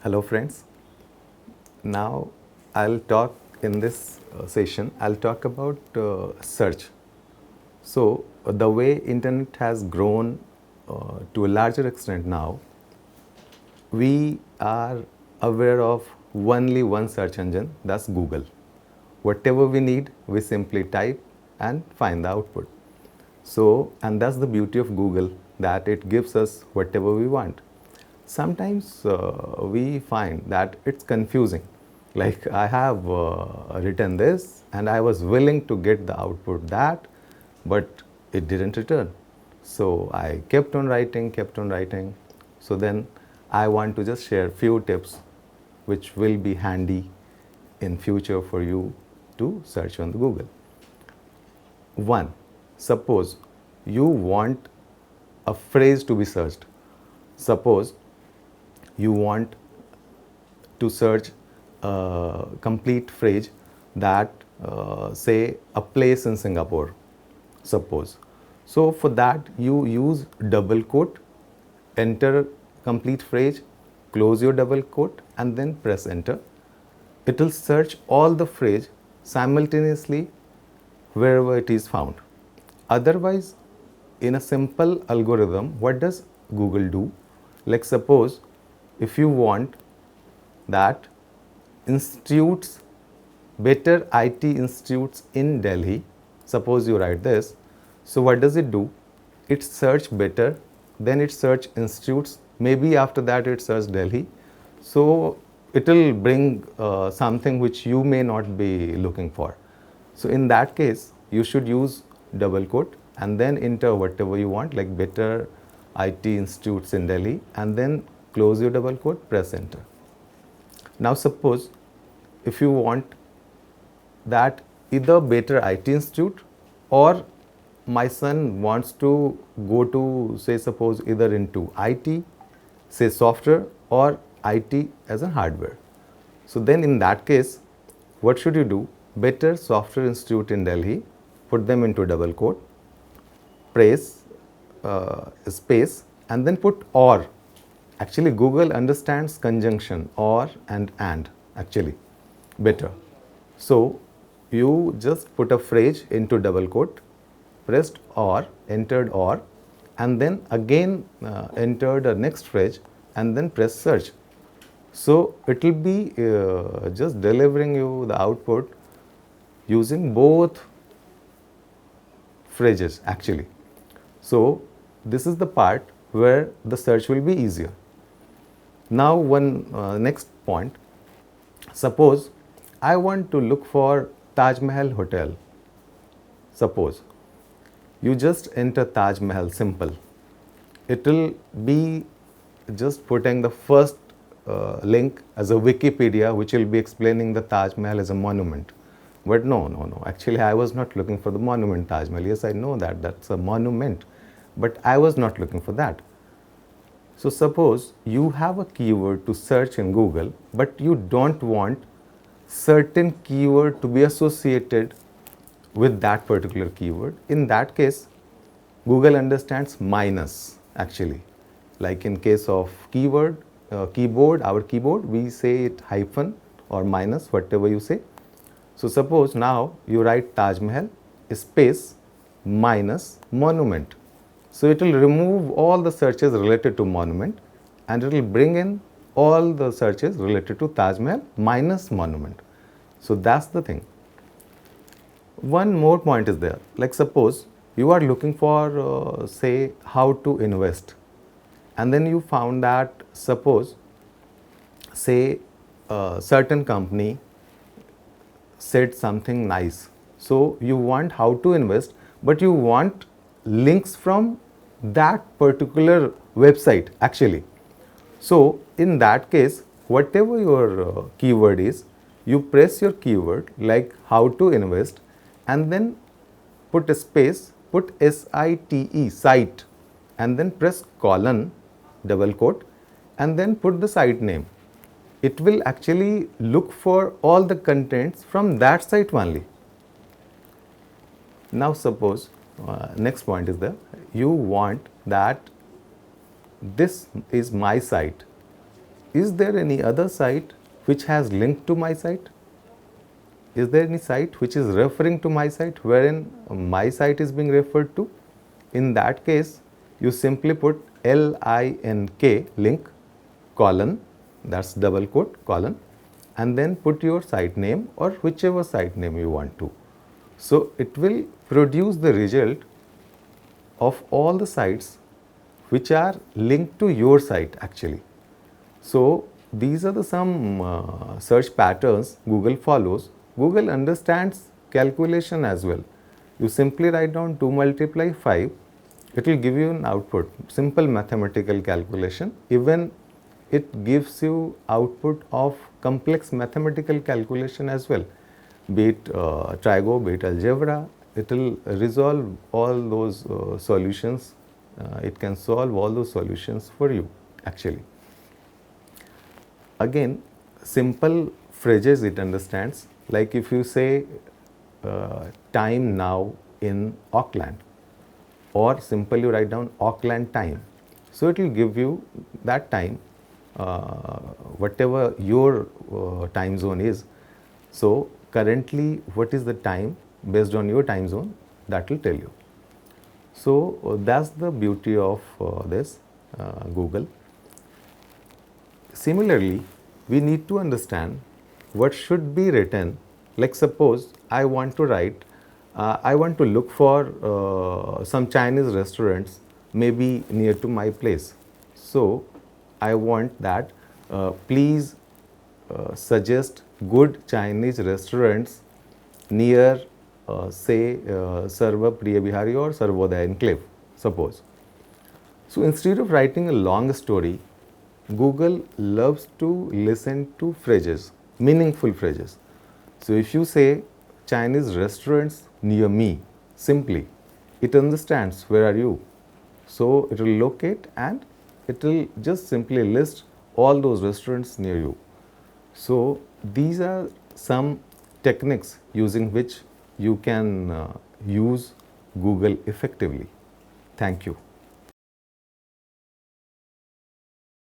Hello friends. Now I'll talk in this session, I'll talk about search. So the way internet has grown to a larger extent now, we are aware of only one search engine, that's Google. Whatever we need, we simply type and find the output. So, and that's the beauty of Google, that it gives us whatever we want. Sometimes we find that it's confusing. Like I have written this and I was willing to get the output that, but it didn't return. So I kept on writing, kept on writing. So then I want to just share few tips which will be handy in future for you to search on the Google. One, suppose you want a phrase to be searched. Suppose you want to search a complete phrase that say a place in Singapore, suppose. So for that you use double quote, enter complete phrase, close your double quote and then press enter. It will search all the phrase simultaneously wherever it is found. Otherwise, in a simple algorithm, what does Google do? Like suppose if you want that institutes, better IT institutes in Delhi, suppose you write this, so what does it do? It search better, then it search institutes, maybe after that it search Delhi. So it will bring something which you may not be looking for. So in that case, you should use double quote and then enter whatever you want, like better IT institutes in Delhi, and then close your double quote, press enter. Now suppose if you want that either better IT institute or my son wants to go to, say suppose either into IT, say software, or IT as a hardware. So then in that case, what should you do? Better Software Institute in Delhi, put them into double quote, press space and then put or. Actually Google understands conjunction or and actually better. So you just put a phrase into double quote, pressed or, entered or, and then again entered the next phrase and then press search. So it will be just delivering you the output using both phrases actually. So this is the part where the search will be easier. Now one next point, suppose I want to look for Taj Mahal Hotel. Suppose you just enter Taj Mahal, simple. It will be just putting the first link as a Wikipedia, which will be explaining the Taj Mahal as a monument. But no. Actually, I was not looking for the monument Taj Mahal. Yes, I know that that's a monument, but I was not looking for that. So suppose you have a keyword to search in Google, but you don't want certain keyword to be associated with that particular keyword. In that case, Google understands minus actually. Like in case of keyword, keyboard, our keyboard, we say it hyphen or minus, whatever you say. So suppose now you write Taj Mahal space minus monument. So it will remove all the searches related to monument and it will bring in all the searches related to Taj Mahal minus monument. So that's the thing. One more point is there, like suppose you are looking for say how to invest, and then you found that suppose say a certain company said something nice, so you want how to invest but you want links from that particular website actually. So in that case, whatever your keyword is, you press your keyword like how to invest and then put a space, put SITE, site, and then press colon, double quote, and then put the site name. It will actually look for all the contents from that site only. Now suppose, next point is that you want that this is my site. is there any other site which has linked to my site? Is there any site which is referring to my site wherein my site is being referred to? In that case, you simply put LINK link colon, that's double quote colon, and then put your site name or whichever site name you want to. So it will produce the result of all the sites which are linked to your site actually. So these are the some search patterns Google follows. Google understands calculation as well. You simply write down 2 multiply 5, it will give you an output, simple mathematical calculation. Even it gives you output of complex mathematical calculation as well, be it trigo, be it algebra. It will resolve all those solutions. It can solve all those solutions for you actually. Again, simple phrases it understands, like if you say time now in Auckland, or simply write down Auckland time. So it will give you that time, whatever your time zone is. So currently what is the time based on your time zone, that will tell you. So that's the beauty of this Google. Similarly, we need to understand what should be written. Like suppose I want to write, I want to look for some Chinese restaurants maybe near to my place. So I want that please suggest good Chinese restaurants near say Sarva Priya Bihari or Sarvodaya Enclave, suppose. So instead of writing a long story, Google loves to listen to phrases, meaningful phrases. So if you say Chinese restaurants near me, simply, it understands where are you. So it will locate and it will just simply list all those restaurants near you. So these are some techniques using which you can use Google effectively. Thank you.